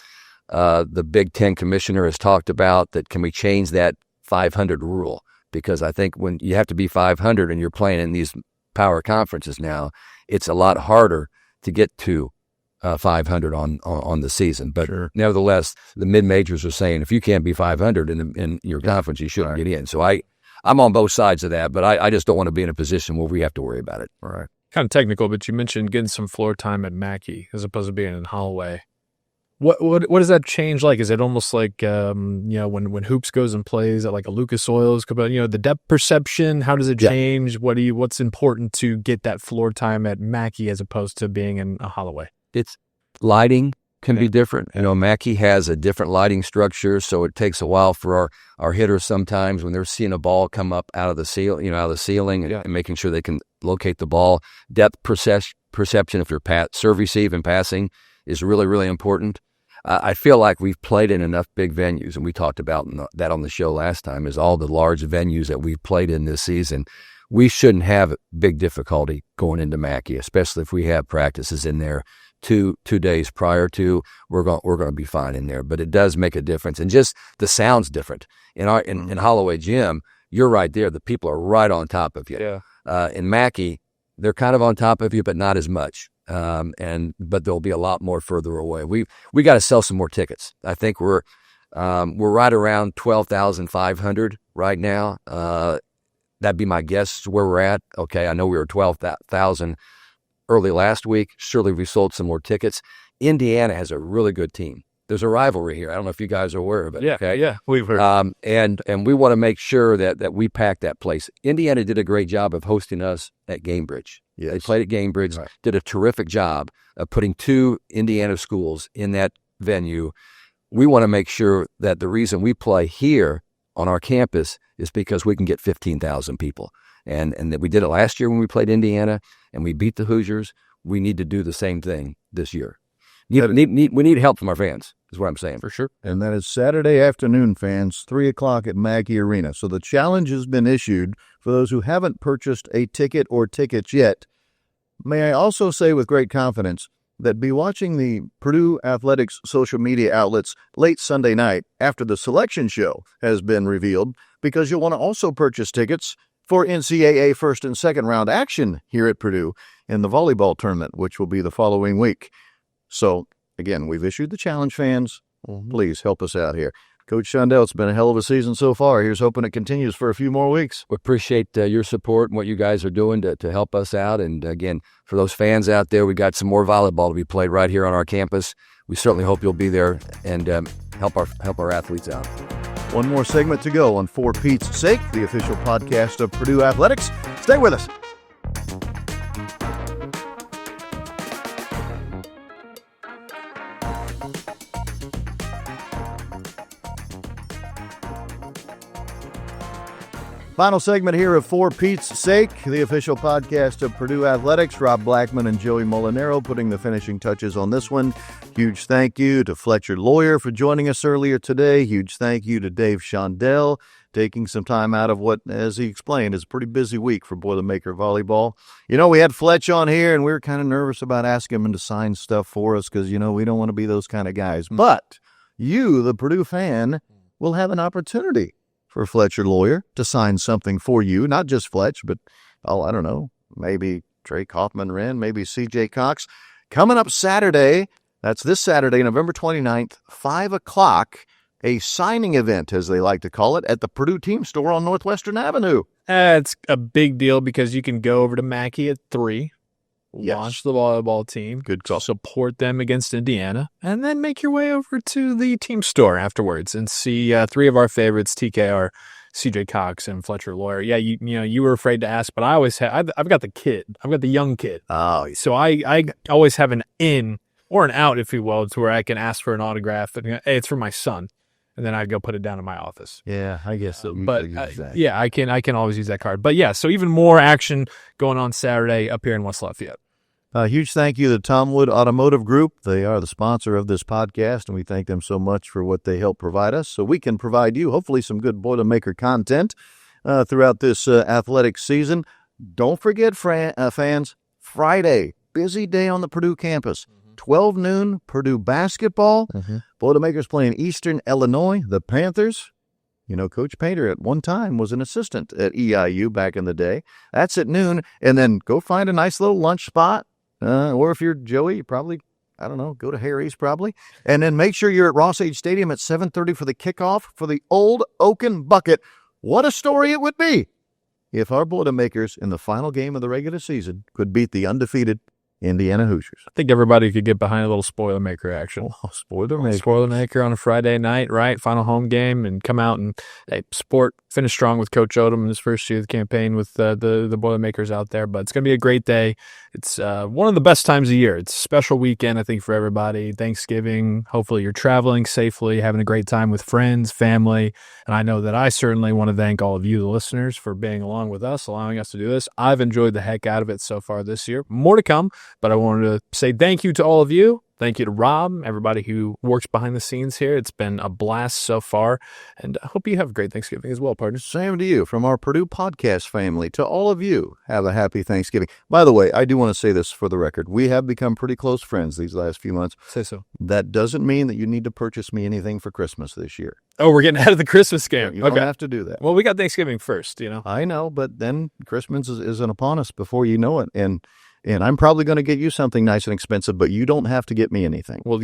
the Big Ten commissioner has talked about, that can we change that 500 rule? Because I think when you have to be 500 and you're playing in these power conferences now, it's a lot harder to get to 500 on the season. But nevertheless, the mid-majors are saying if you can't be 500 in your conference, you shouldn't get in. So I'm on both sides of that, but I just don't want to be in a position where we have to worry about it. All right. Kind of technical, but you mentioned getting some floor time at Mackey as opposed to being in Holloway. What does that change like? Is it almost like when Hoops goes and plays at like a Lucas Oil's, the depth perception? How does it change? What's important to get that floor time at Mackey as opposed to being in a Holloway? It's lighting, can be different. You know, Mackey has a different lighting structure, so it takes a while for our hitters sometimes when they're seeing a ball come up out of the ceiling, and making sure they can locate the ball. Depth perception if you're serve, receive, and passing is really, really important. I feel like we've played in enough big venues, and we talked about that on the show last time, is all the large venues that we've played in this season. We shouldn't have big difficulty going into Mackey, especially if we have practices in there 2 days prior to. We're going to be fine in there, but it does make a difference, and just the sound's different. In Holloway Gym, you're right there. The people are right on top of you. Yeah. In Mackey, they're kind of on top of you, but not as much. But there'll be a lot more further away. We got to sell some more tickets. I think we're right around 12,500 right now. That'd be my guess where we're at. Okay, I know we were 12,000 early last week. Surely we sold some more tickets. Indiana has a really good team. There's a rivalry here. I don't know if you guys are aware of it. Yeah, okay? Yeah, we've heard. And we want to make sure that we pack that place. Indiana did a great job of hosting us at Gamebridge. Yes. They played at Gamebridge, did a terrific job of putting 2 Indiana schools in that venue. We want to make sure that the reason we play here on our campus is because we can get 15,000 people. And that we did it last year when we played Indiana, and we beat the Hoosiers. We need to do the same thing this year. We need help from our fans, is what I'm saying. For sure. And that is Saturday afternoon, fans, 3 o'clock at Mackey Arena. So the challenge has been issued for those who haven't purchased a ticket or tickets yet. May I also say with great confidence that be watching the Purdue Athletics social media outlets late Sunday night after the selection show has been revealed, because you'll want to also purchase tickets for NCAA first and second round action here at Purdue in the volleyball tournament, which will be the following week. So, again, we've issued the challenge, fans. Please help us out here. Coach Shondell, it's been a hell of a season so far. Here's hoping it continues for a few more weeks. We appreciate your support and what you guys are doing to help us out. And, again, for those fans out there, we got some more volleyball to be played right here on our campus. We certainly hope you'll be there and help our athletes out. One more segment to go on For Pete's Sake, the official podcast of Purdue Athletics. Stay with us. Final segment here of For Pete's Sake, the official podcast of Purdue Athletics. Rob Blackman and Joey Mulinaro putting the finishing touches on this one. Huge thank you to Fletcher Loyer for joining us earlier today. Huge thank you to Dave Shondell, taking some time out of what, as he explained, is a pretty busy week for Boilermaker volleyball. You know, we had Fletch on here, and we were kind of nervous about asking him to sign stuff for us because, you know, we don't want to be those kind of guys. But you, the Purdue fan, will have an opportunity for Fletcher Loyer to sign something for you, not just Fletch, but, I don't know, maybe Trey Kaufman-Wren, maybe C.J. Cox. Coming up Saturday, that's this Saturday, November 29th, 5 o'clock, a signing event, as they like to call it, at the Purdue Team Store on Northwestern Avenue. It's a big deal because you can go over to Mackey at 3, Yes. launch the volleyball team, Good call. support them against Indiana, and then make your way over to the team store afterwards and see 3 of our favorites, TKR, CJ Cox, and Fletcher Loyer. Yeah, you were afraid to ask, but I always have. I've got the kid. I've got the young kid. Oh, So I always have an in or an out, if you will, to where I can ask for an autograph. And, hey, it's for my son. And then I'd go put it down in my office. yeah, I guess so. But yeah, I can always use that card. But yeah, so even more action going on Saturday up here in West Lafayette. Huge thank you to Tomwood Automotive Group. They are the sponsor of this podcast, and we thank them so much for what they help provide us so we can provide you, hopefully, some good Boilermaker content throughout this athletic season. Don't forget, fans, Friday, busy day on the Purdue campus. 12 noon, Purdue basketball. Boilermakers playing Eastern Illinois, the Panthers. You know, Coach Painter at one time was an assistant at EIU back in the day. That's at noon. And then go find a nice little lunch spot. Or if you're Joey, you probably, I don't know, go to Harry's probably. And then make sure you're at Ross Age Stadium at 7:30 for the kickoff for the Old Oaken Bucket. What a story it would be if our Boilermakers in the final game of the regular season could beat the undefeated Indiana Hoosiers. I think everybody could get behind a little Spoilermaker action. Spoilermaker. Spoilermaker on a Friday night, right? Final home game, and come out and support finish strong with Coach Odom in his first year of the campaign with the Boilermakers out there. But it's going to be a great day. It's one of the best times of year. It's a special weekend, I think, for everybody. Thanksgiving. Hopefully you're traveling safely, having a great time with friends, family. And I know that I certainly want to thank all of you, the listeners, for being along with us, allowing us to do this. I've enjoyed the heck out of it so far this year. More to come, but I wanted to say thank you to all of you. Thank you to Rob, everybody who works behind the scenes here. It's been a blast so far, and I hope you have a great Thanksgiving as well, partner. Same to you. From our Purdue podcast family to all of you, have a happy Thanksgiving. By the way, I do want to say this for the record. We have become pretty close friends these last few months. Say so. That doesn't mean that you need to purchase me anything for Christmas this year. Oh, we're getting ahead of the Christmas game. You don't have to do that. Well, we got Thanksgiving first, I know, but then Christmas isn't upon us before you know it, and I'm probably going to get you something nice and expensive, but you don't have to get me anything. Well,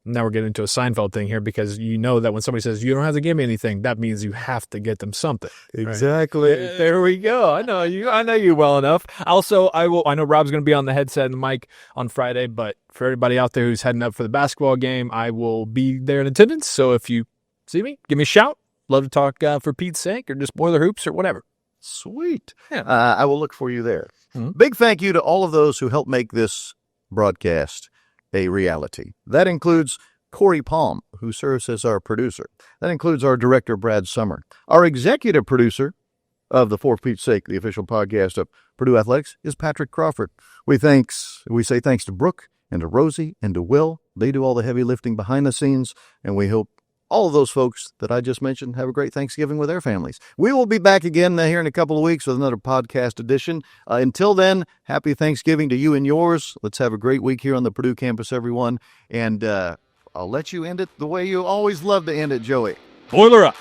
now we're getting into a Seinfeld thing here, because you know that when somebody says you don't have to give me anything, that means you have to get them something. Exactly. Right? There we go. I know you well enough. Also, I know Rob's going to be on the headset and the mic on Friday, but for everybody out there who's heading up for the basketball game, I will be there in attendance. So if you see me, give me a shout. Love to talk for Pete's sake, or just Boiler Hoops or whatever. Sweet. Yeah. I will look for you there. Mm-hmm. Big thank you to all of those who helped make this broadcast a reality. That includes Corey Palm, who serves as our producer. That includes our director, Brad Summer. Our executive producer of the For Pete's Sake, the official podcast of Purdue Athletics, is Patrick Crawford. We say thanks to Brooke and to Rosie and to Will. They do all the heavy lifting behind the scenes, and we hope all of those folks that I just mentioned have a great Thanksgiving with their families. We will be back again here in a couple of weeks with another podcast edition. Until then, happy Thanksgiving to you and yours. Let's have a great week here on the Purdue campus, everyone. And I'll let you end it the way you always love to end it, Joey. Boiler up.